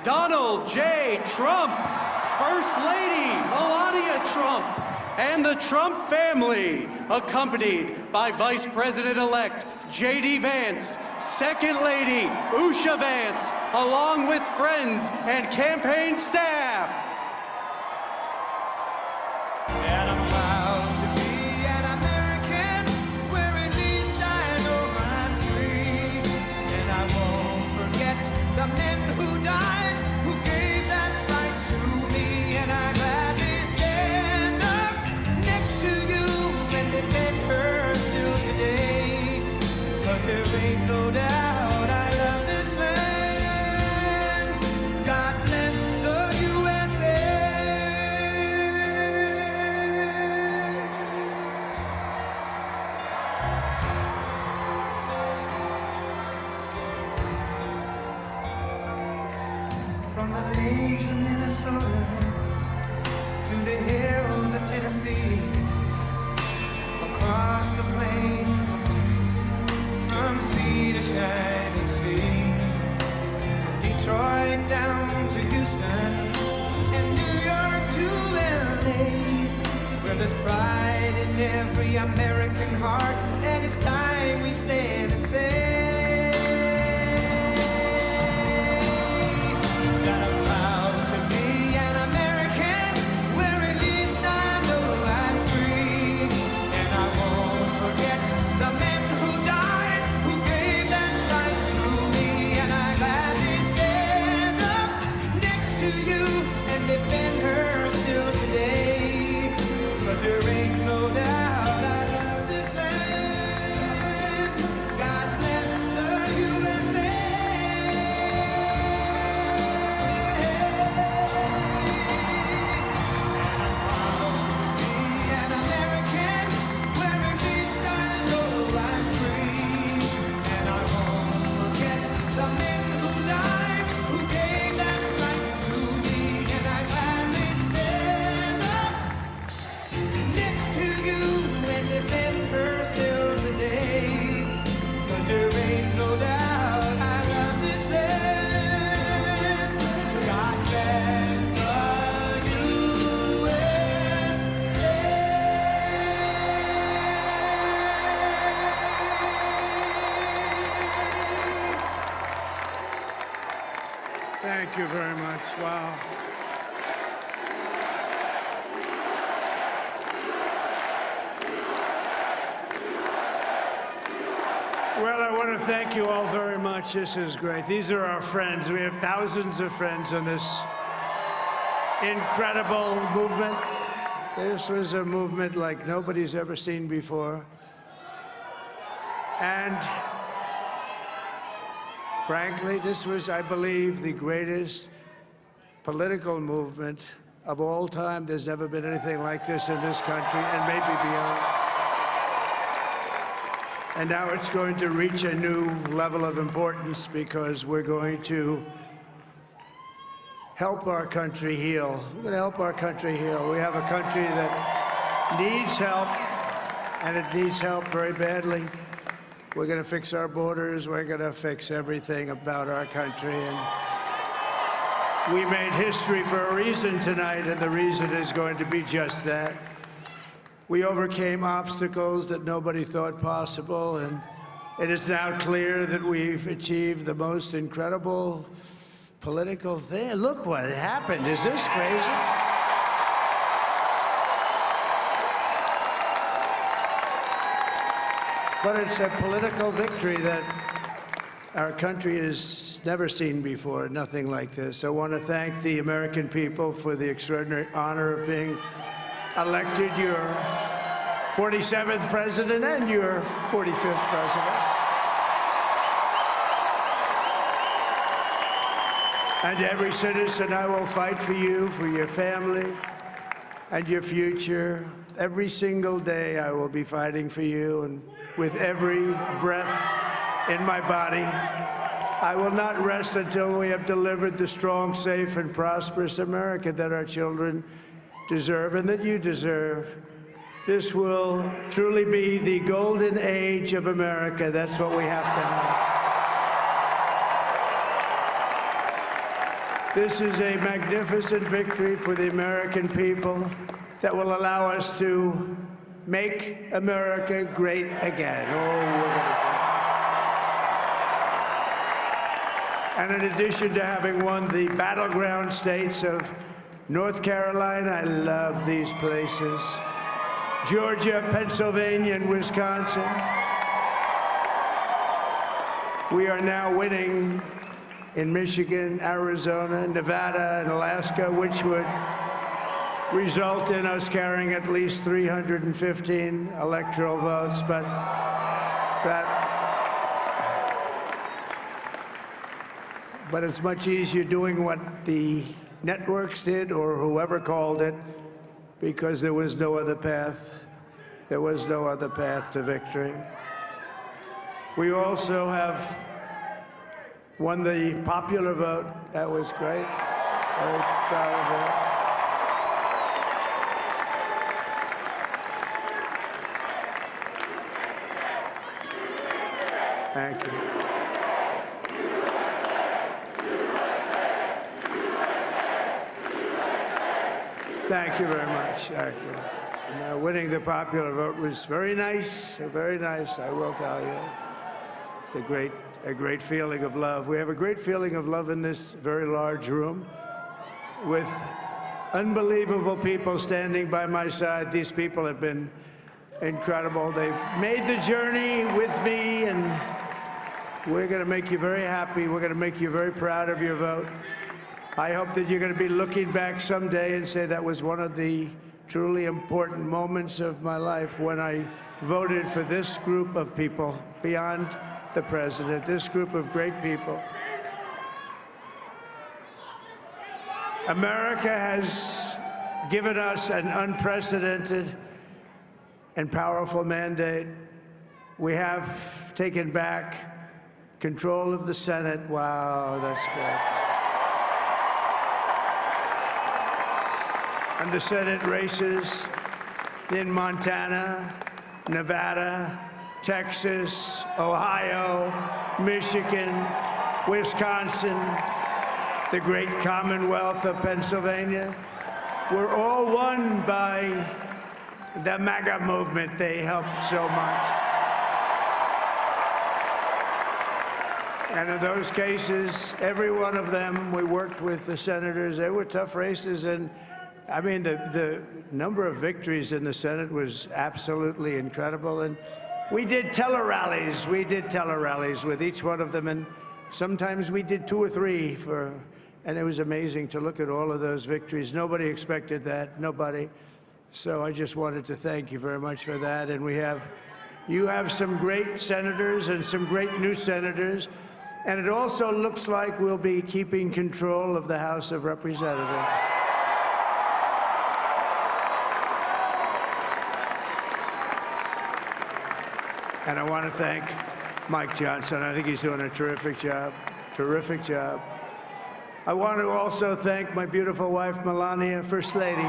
Donald J. Trump, First Lady Melania Trump, and the Trump family, accompanied by Vice President-elect J.D. Vance, Second Lady Usha Vance, along with friends and campaign staff. And I'm proud to be an American, where at least I know I'm free. And I won't forget the men who died, who gave that right to me. And I gladly stand up next to you and defend her still today. 'Cause there ain't no doubt I love this land. God bless the USA. From the lakes of Minnesota to the hills of Tennessee, across the plains of Texas, from sea to shining sea, from Detroit down to Houston, and New York to LA, where there's pride in every American heart, and it's time we stand and say that I'm proud to be an American, where at least I know I'm free. And I won't forget the men who died, who gave that right to me. And I gladly stand up next to you and defend her still today. 'Cause there ain't no doubt I love this land. God bless the USA. Be an American, where at least I know I'm free. And I won't forget the men who died, who gave that right to me. And I gladly stand up next to you and defend her still today. 'Cause there ain't no doubt I love this land. God bless the USA. Thank you very much. Wow. Well, I want to thank you all very much. This is great. These are our friends. We have thousands of friends in this incredible movement. This was a movement like nobody's ever seen before. And frankly, this was, I believe, the greatest political movement of all time. There's never been anything like this in this country, and maybe beyond. And now it's going to reach a new level of importance because we're going to help our country heal. We're going to help our country heal. We have a country that needs help, and it needs help very badly. We're going to fix our borders. We're going to fix everything about our country. And we made history for a reason tonight, and the reason is going to be just that. We overcame obstacles that nobody thought possible, and it is now clear that we've achieved the most incredible political thing. Look what happened. Is this crazy? But it's a political victory that our country has never seen before, nothing like this. I want to thank the American people for the extraordinary honor of being elected your 47th president and your 45th president. And every citizen, I will fight for you, for your family, and your future. Every single day, I will be fighting for you, and with every breath in my body, I will not rest until we have delivered the strong, safe, and prosperous America that our children deserve and that you deserve. This will truly be the golden age of America. That's what we have to have. This is a magnificent victory for the American people that will allow us to make America great again. And in addition to having won the battleground states of North Carolina, I love these places, Georgia, Pennsylvania, and Wisconsin, we are now winning in Michigan, Arizona, Nevada, and Alaska, which would result in us carrying at least 315 electoral votes, but it's much easier doing what the networks did or whoever called it, because there was no other path. There was no other path to victory. We also have won the popular vote. That was great. Very proud of that. Thank you. Thank you very much. Thank you. And, winning the popular vote was very nice, I will tell you. It's a great feeling of love. We have a great feeling of love in this very large room with unbelievable people standing by my side. These people have been incredible. They've made the journey with me, and we're going to make you very happy. We're going to make you very proud of your vote. I hope that you're going to be looking back someday and say that was one of the truly important moments of my life when I voted for this group of people beyond the president, this group of great people. America has given us an unprecedented and powerful mandate. We have taken back control of the Senate. Wow, that's good. And the Senate races in Montana, Nevada, Texas, Ohio, Michigan, Wisconsin, the great Commonwealth of Pennsylvania, were all won by the MAGA movement. They helped so much. And in those cases, every one of them, we worked with the senators. They were tough races, and I mean, the number of victories in the Senate was absolutely incredible. And we did tele-rallies. We did tele-rallies with each one of them. And sometimes we did 2 or 3 and it was amazing to look at all of those victories. Nobody expected that, nobody. So I just wanted to thank you very much for that. And you have some great senators and some great new senators. And it also looks like we'll be keeping control of the House of Representatives. And I want to thank Mike Johnson. I think he's doing a terrific job. Terrific job. I want to also thank my beautiful wife, Melania, First Lady.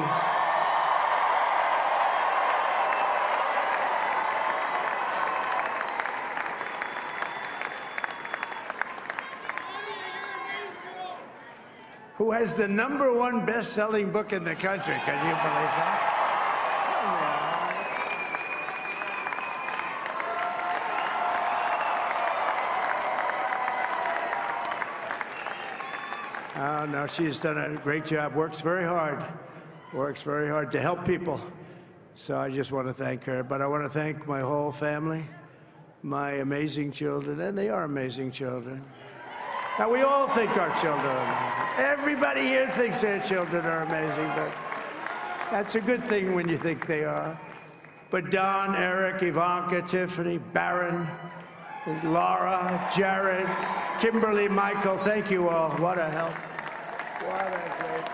Who has the #1 best-selling book in the country. Can you believe that? Oh, no, she's done a great job, works very hard to help people. So I just want to thank her. But I want to thank my whole family, my amazing children, and they are amazing children. Now, we all think our children are amazing. Everybody here thinks their children are amazing, but that's a good thing when you think they are. But Don, Eric, Ivanka, Tiffany, Barron, Laura, Jared, Kimberly, Michael, thank you all. What a help. What a great help.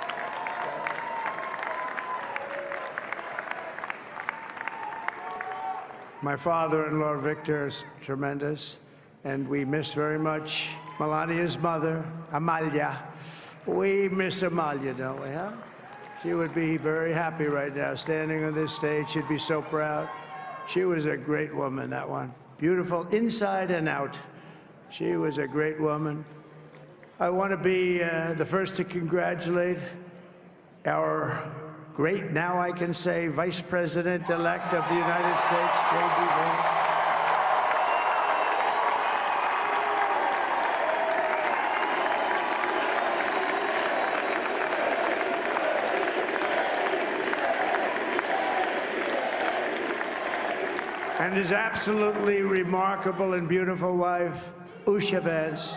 My father-in-law, Victor, is tremendous, and we miss very much Melania's mother, Amalia. We miss Amalia, don't we, huh? She would be very happy right now, standing on this stage. She'd be so proud. She was a great woman, that one. Beautiful inside and out. She was a great woman. I want to be the first to congratulate our great, now I can say, Vice President-elect of the United States, J.D. Vance. And his absolutely remarkable and beautiful wife, Usha Vance.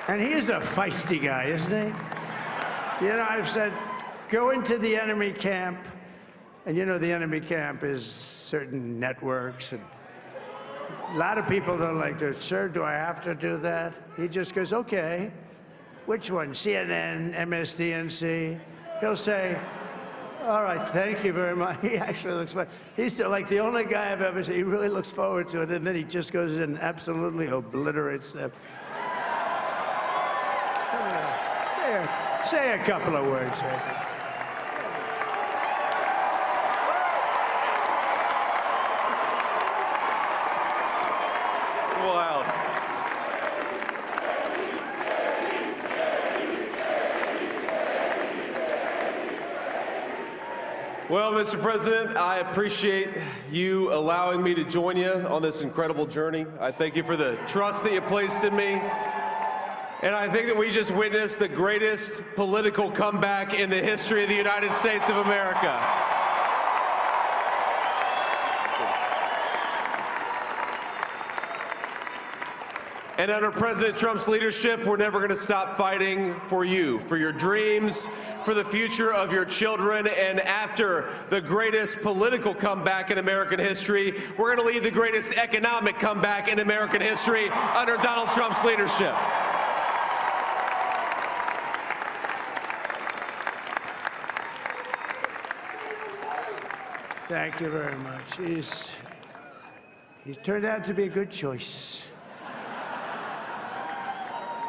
And he is a feisty guy, isn't he? You know, I've said, go into the enemy camp, and you know the enemy camp is certain networks, and a lot of people don't like to, sir, do I have to do that? He just goes, okay, which one, CNN, MSDNC? He'll say, all right, thank you very much. He actually looks fine. He's like the only guy I've ever seen, he really looks forward to it, and then he just goes in and absolutely obliterates them. Say a couple of words. Wow. Well, Mr. President, I appreciate you allowing me to join you on this incredible journey. I thank you for the trust that you placed in me. And I think that we just witnessed the greatest political comeback in the history of the United States of America. And under President Trump's leadership, we're never going to stop fighting for you, for your dreams, for the future of your children. And after the greatest political comeback in American history, we're going to lead the greatest economic comeback in American history under Donald Trump's leadership. Thank you very much. He's turned out to be a good choice.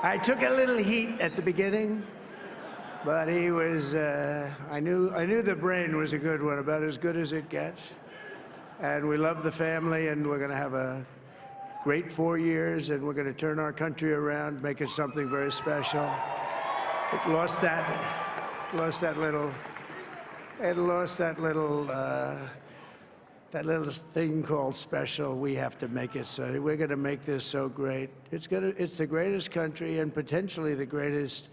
I took a little heat at the beginning, but he was, I knew the brain was a good one, about as good as it gets. And we love the family, and we're going to have a great 4 years, and we're going to turn our country around, make it something very special. It lost that little thing called special. We have to make it so. We're going to make this so great. It's the greatest country and potentially the greatest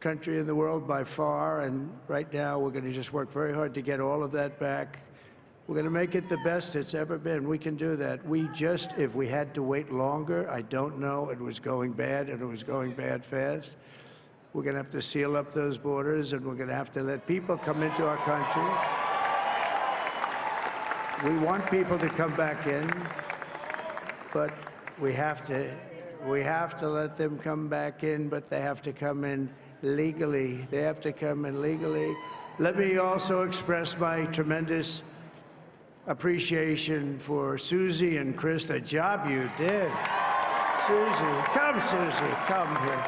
country in the world by far. And right now, we're going to just work very hard to get all of that back. We're going to make it the best it's ever been. We can do that. If we had to wait longer, I don't know. It was going bad, and it was going bad fast. We're going to have to seal up those borders, and we're going to have to let people come into our country. We want people to come back in, but we have to let them come back in, but they have to come in legally. They have to come in legally. Let me also express my tremendous appreciation for Susie and Chris, the job you did. Susie, come here.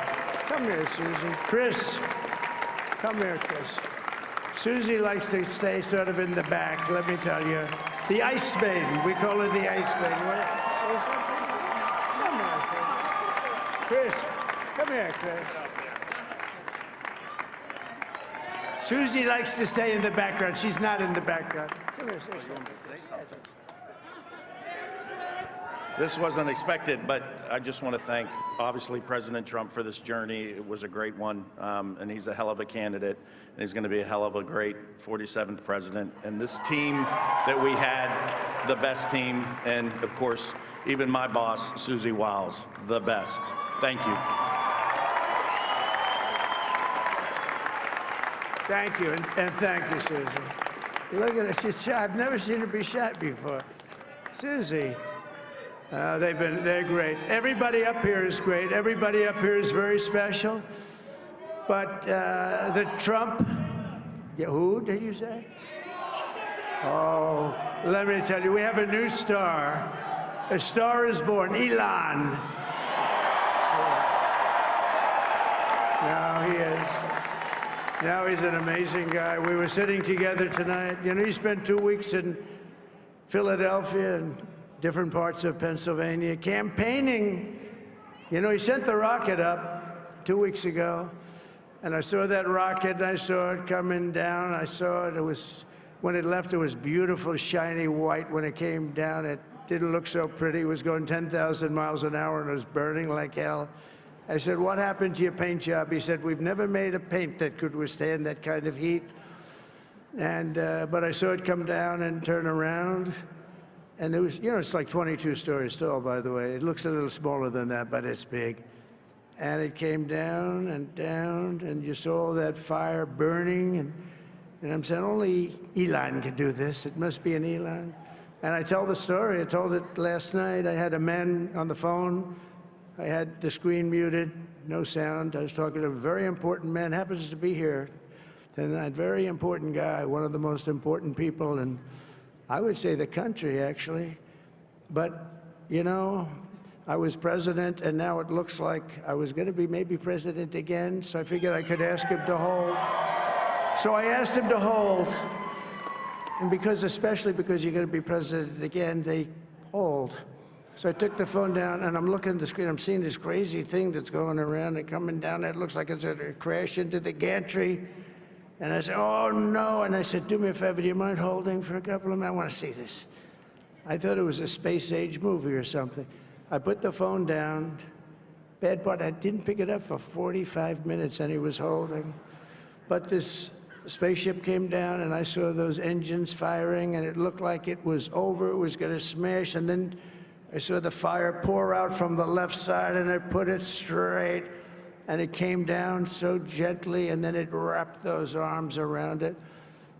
Come here, Susie. Chris, come here, Chris. Susie likes to stay sort of in the back, let me tell you. The Ice Maiden, we call her the Ice Maiden. Come here, Chris. Come here, Chris. Susie likes to stay in the background. She's not in the background. Come here, Susie. This wasn't expected, but I just want to thank, obviously, President Trump for this journey. It was a great one, and he's a hell of a candidate, and he's going to be a hell of a great 47th president. And this team that we had, the best team, and, of course, even my boss, Susie Wiles, the best. Thank you. Thank you, and thank you, Susie. Look at her, she's shy. I've never seen her be shy before. Susie. They're great. Everybody up here is great. Everybody up here is very special. But the Trump, who did you say? Oh, let me tell you, we have a new star. A star is born, Elon. Now he is. Now he's an amazing guy. We were sitting together tonight. You know, he spent 2 weeks in Philadelphia and different parts of Pennsylvania, campaigning. You know, he sent the rocket up 2 weeks ago, and I saw that rocket, and I saw it coming down. I saw it. It was, when it left, it was beautiful, shiny white. When it came down, it didn't look so pretty. It was going 10,000 miles an hour, and it was burning like hell. I said, what happened to your paint job? He said, we've never made a paint that could withstand that kind of heat. And, but I saw it come down and turn around. And it was, you know, it's like 22 stories tall, by the way. It looks a little smaller than that, but it's big. And it came down, and you saw all that fire burning. And I'm saying, only Elon can do this. It must be an Elon. And I tell the story. I told it last night. I had a man on the phone. I had the screen muted, no sound. I was talking to a very important man, happens to be here. And that very important guy, one of the most important people in, I would say, the country, actually. But, you know, I was president, and now it looks like I was going to be maybe president again, so I figured I could ask him to hold. So I asked him to hold. And because, especially because you're going to be president again, they hold. So I took the phone down, and I'm looking at the screen. I'm seeing this crazy thing that's going around and coming down. It looks like it's going to crash into the gantry. And I said, oh, no. And I said, do me a favor, do you mind holding for a couple of minutes? I want to see this. I thought it was a space-age movie or something. I put the phone down. Bad part, I didn't pick it up for 45 minutes, and he was holding. But this spaceship came down, and I saw those engines firing, and it looked like it was over. It was going to smash. And then I saw the fire pour out from the left side, and I put it straight. And it came down so gently, and then it wrapped those arms around it,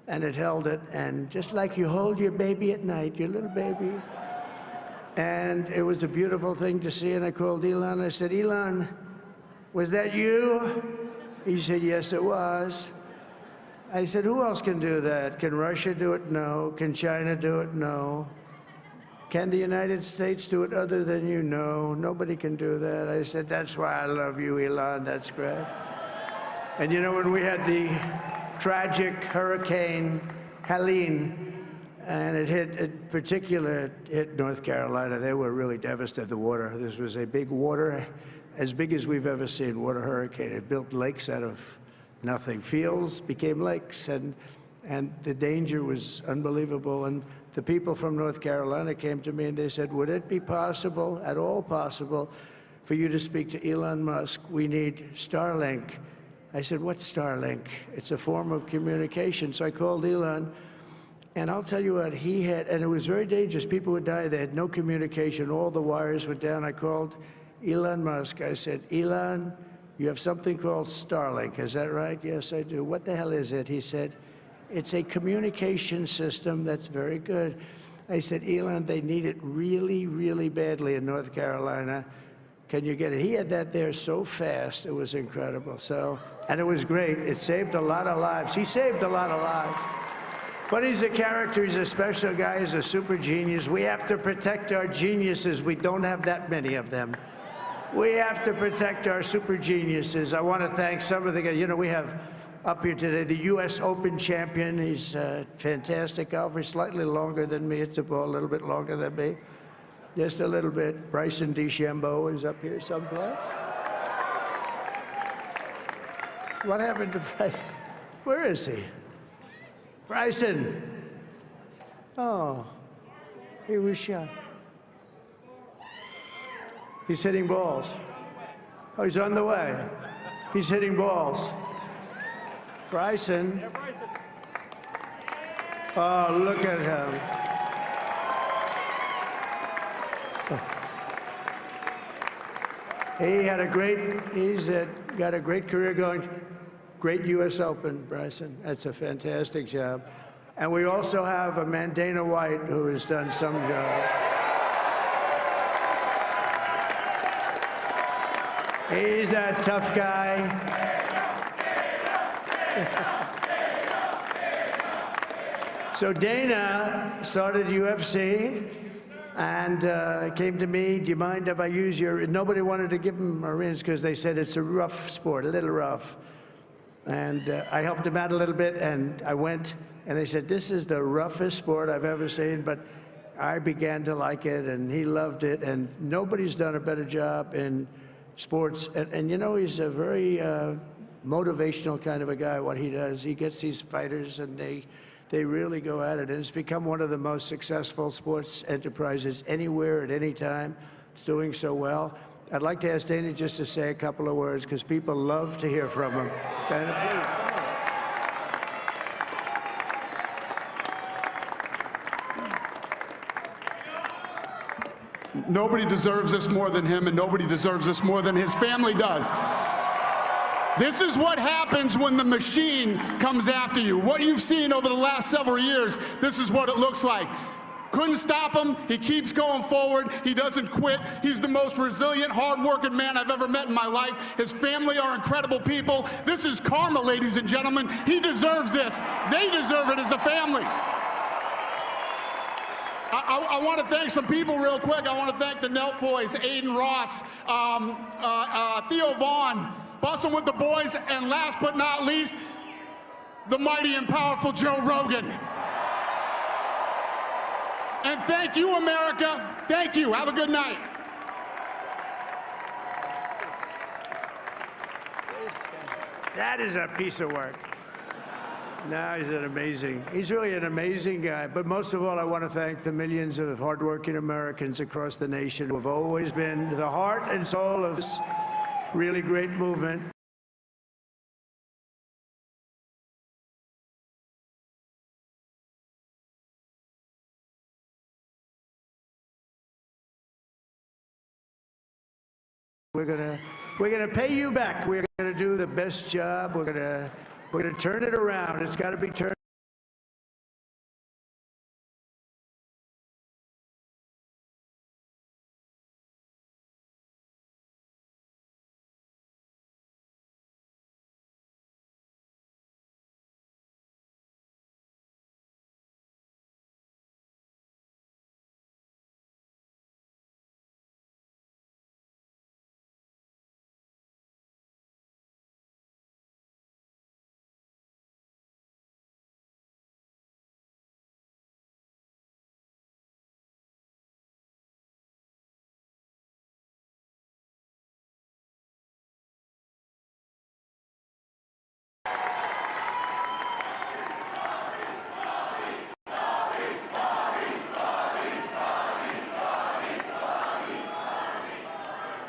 and it held it. And just like you hold your baby at night, your little baby. And it was a beautiful thing to see. And I called Elon. I said, Elon, was that you? He said, yes, it was. I said, who else can do that? Can Russia do it? No. Can China do it? No. Can the United States do it other than you? No, nobody can do that. I said, that's why I love you, Elon, that's great. And you know, when we had the tragic Hurricane Helene, and it hit North Carolina, they were really devastated, the water. This was a big water, as big as we've ever seen, water hurricane. It built lakes out of nothing. Fields became lakes, and the danger was unbelievable. And the people from North Carolina came to me and they said, would it be possible, at all possible, for you to speak to Elon Musk? We need Starlink. I said, what's Starlink? It's a form of communication. So I called Elon, and I'll tell you what, he had, and it was very dangerous. People would die. They had no communication. All the wires were down. I called Elon Musk. I said, Elon, you have something called Starlink. Is that right? Yes, I do. What the hell is it? He said, it's a communication system that's very good. I said, Elon, they need it really, really badly in North Carolina. Can you get it? He had that there so fast, it was incredible. So, and it was great. It saved a lot of lives. He saved a lot of lives. But he's a character, he's a special guy, he's a super genius. We have to protect our geniuses. We don't have that many of them. We have to protect our super geniuses. I want to thank some of the guys. You know, we have up here today the U.S. Open champion. He's a fantastic golfer. He's slightly longer than me. It's a little bit longer than me. Just a little bit. Bryson DeChambeau is up here someplace. What happened to Bryson? Where is he? Bryson. Oh, he was shot. He's hitting balls. Oh, he's on the way. He's hitting balls. Bryson. Oh, look at him. He had a great, got a great career going. Great U.S. Open, Bryson. That's a fantastic job. And we also have a man, Dana White, who has done some job. He's a tough guy. So Dana started UFC and came to me, do you mind if I use your, nobody wanted to give him a rinse because they said it's a rough sport, a little rough. And I helped him out a little bit, and I went, and they said, this is the roughest sport I've ever seen, but I began to like it, and he loved it, and nobody's done a better job in sports. And you know, he's a very motivational kind of a guy, what he does. He gets these fighters, and they really go at it. And it's become one of the most successful sports enterprises anywhere at any time. It's doing so well. I'd like to ask Dana just to say a couple of words, because people love to hear from him. Dana, please. Nobody deserves this more than him, and nobody deserves this more than his family does. This is what happens when the machine comes after you. What you've seen over the last several years, this is what it looks like. Couldn't stop him. He keeps going forward. He doesn't quit. He's the most resilient, hard-working man I've ever met in my life. His family are incredible people. This is karma, ladies and gentlemen. He deserves this. They deserve it as a family. I want to thank some people real quick. I want to thank the Nelt boys, Aiden Ross, Theo Vaughn, Bustin' with the boys, and last but not least, the mighty and powerful Joe Rogan. And thank you, America. Thank you. Have a good night. That is a piece of work. No, he's really an amazing guy. But most of all, I want to thank the millions of hardworking Americans across the nation who have always been the heart and soul of this really great movement. We're gonna pay you back. We're gonna do the best job. We're gonna turn it around. It's got to be turned.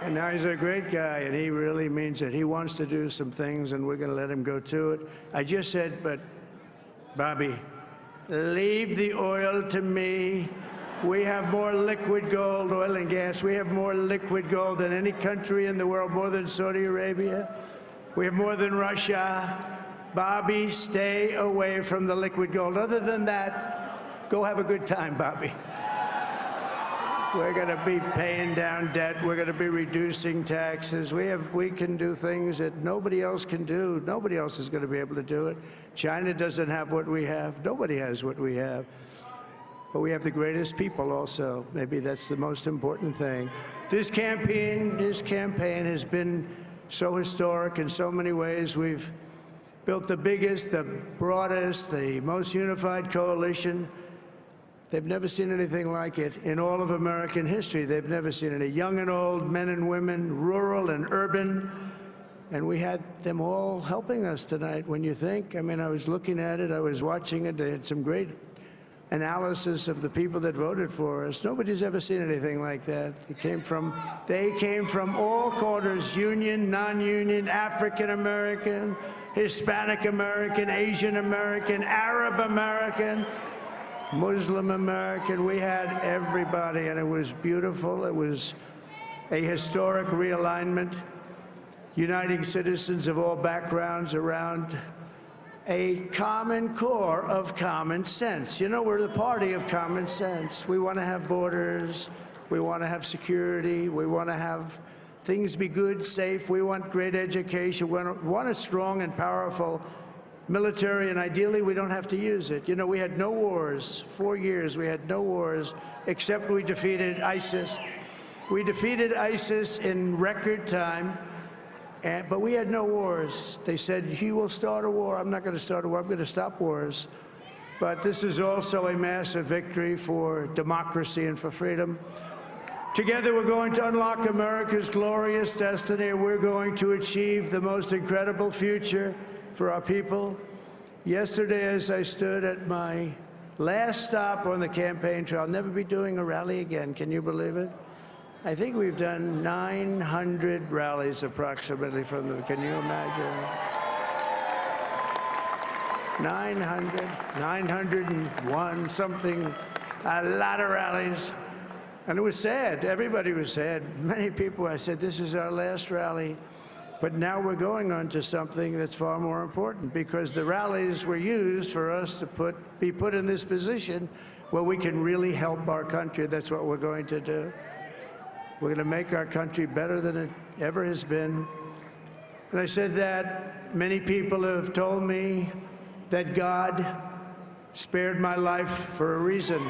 And now he's a great guy, and he really means it. He wants to do some things, and we're going to let him go to it. I just said, but Bobby, leave the oil to me. We have more liquid gold, oil and gas. We have more liquid gold than any country in the world, more than Saudi Arabia. We have more than Russia. Bobby, stay away from the liquid gold. Other than that, go have a good time, Bobby. We're going to be paying down debt. We're going to be reducing taxes. We can do things that nobody else can do. Nobody else is going to be able to do it. China doesn't have what we have. Nobody has what we have. But we have the greatest people also. Maybe that's the most important thing. This campaign has been so historic in so many ways. We've built the biggest, the broadest, the most unified coalition. They've never seen anything like it in all of American history. They've never seen it. Young and old, men and women, rural and urban. And we had them all helping us tonight, when you think. I mean, I was looking at it, I was watching it. They had some great analysis of the people that voted for us. Nobody's ever seen anything like that. They came from all corners, union, non-union, African American, Hispanic American, Asian American, Arab American, Muslim American. We had everybody, and it was beautiful. It was a historic realignment, uniting citizens of all backgrounds around a common core of common sense. You know, we're the party of common sense. We want to have borders. We want to have security. We want to have things be good, safe. We want great education. We want a strong and powerful military, and ideally we don't have to use it. You know, we had no wars. 4 years we had no wars, except we defeated ISIS. We defeated ISIS in record time, but we had no wars. They said, he will start a war. I'm not going to start a war. I'm going to stop wars. but this is also a massive victory for democracy and for freedom. Together, we're going to unlock America's glorious destiny. We're going to achieve the most incredible future for our people. Yesterday, as I stood at my last stop on the campaign trail, I'll never be doing a rally again. Can you believe it? I think we've done 900 rallies approximately from them. Can you imagine? 901, something, a lot of rallies. And it was sad. Everybody was sad. Many people, I said, this is our last rally. But now we're going on to something that's far more important, because the rallies were used for us to be put in this position where we can really help our country. That's what we're going to do. We're going to make our country better than it ever has been. And I said that many people have told me that God spared my life for a reason.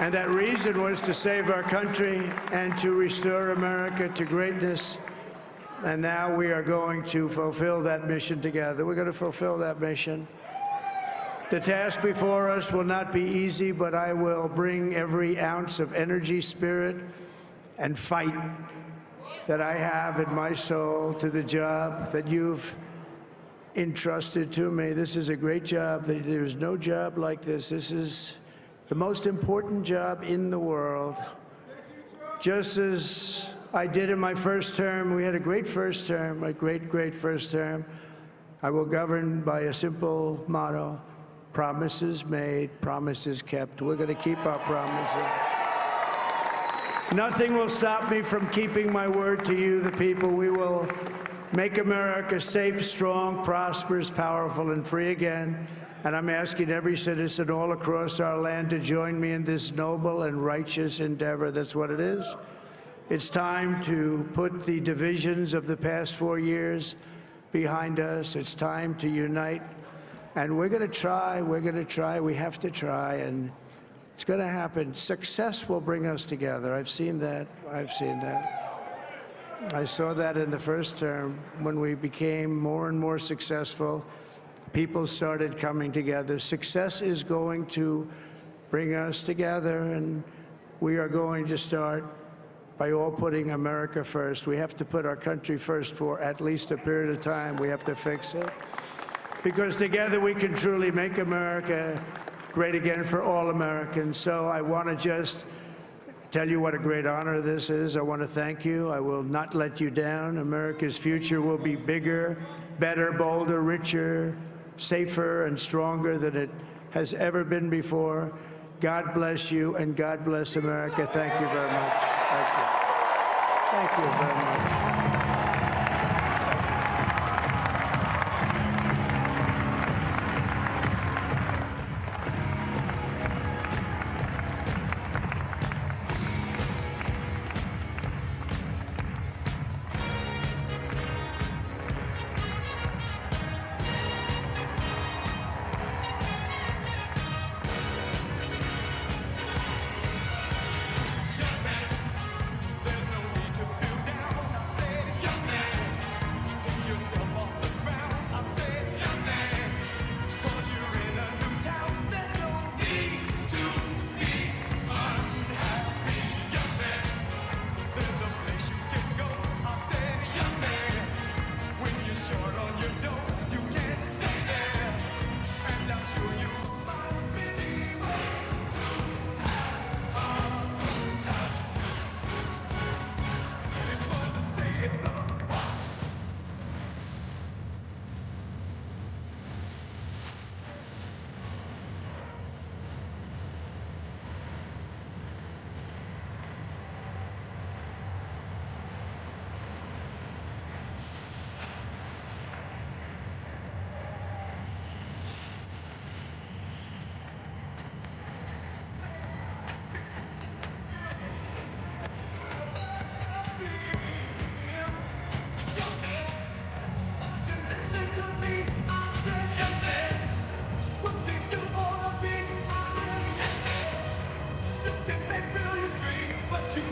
And that reason was to save our country and to restore America to greatness. And now we are going to fulfill that mission together. We're going to fulfill that mission. The task before us will not be easy, but I will bring every ounce of energy, spirit, and fight that I have in my soul to the job that you've entrusted to me. This is a great job. There's no job like this. This is the most important job in the world. Just as I did in my first term, we had a great first term, a great, great first term. I will govern by a simple motto: promises made, promises kept. We're going to keep our promises. Nothing will stop me from keeping my word to you, the people. We will make America safe, strong, prosperous, powerful, and free again. And I'm asking every citizen all across our land to join me in this noble and righteous endeavor. That's what it is. It's time to put the divisions of the past 4 years behind us. It's time to unite. And we're going to try, we have to try, and it's going to happen. Success will bring us together. I've seen that. I saw that in the first term. When we became more and more successful, people started coming together. Success is going to bring us together, and we are going to start by all putting America first. We have to put our country first for at least a period of time. We have to fix it, because together we can truly make America great again for all Americans. So I want to just tell you what a great honor this is. I want to thank you. I will not let you down. America's future will be bigger, better, bolder, richer, safer, and stronger than it has ever been before. God bless you, and God bless America. Thank you very much. Thank you. Thank you very much. There's no need to feel down. I said, young man, pick yourself off the ground. I said, young man, 'cause you're in a new town. There's no need to be unhappy, young man. There's a place you can go. I said, young man, when you're short on your dough, you can stay there, and I'm sure you might believe it's fun to stay in the listen to me. I said, young man, what do you wanna be? I said, you can make million dreams, but you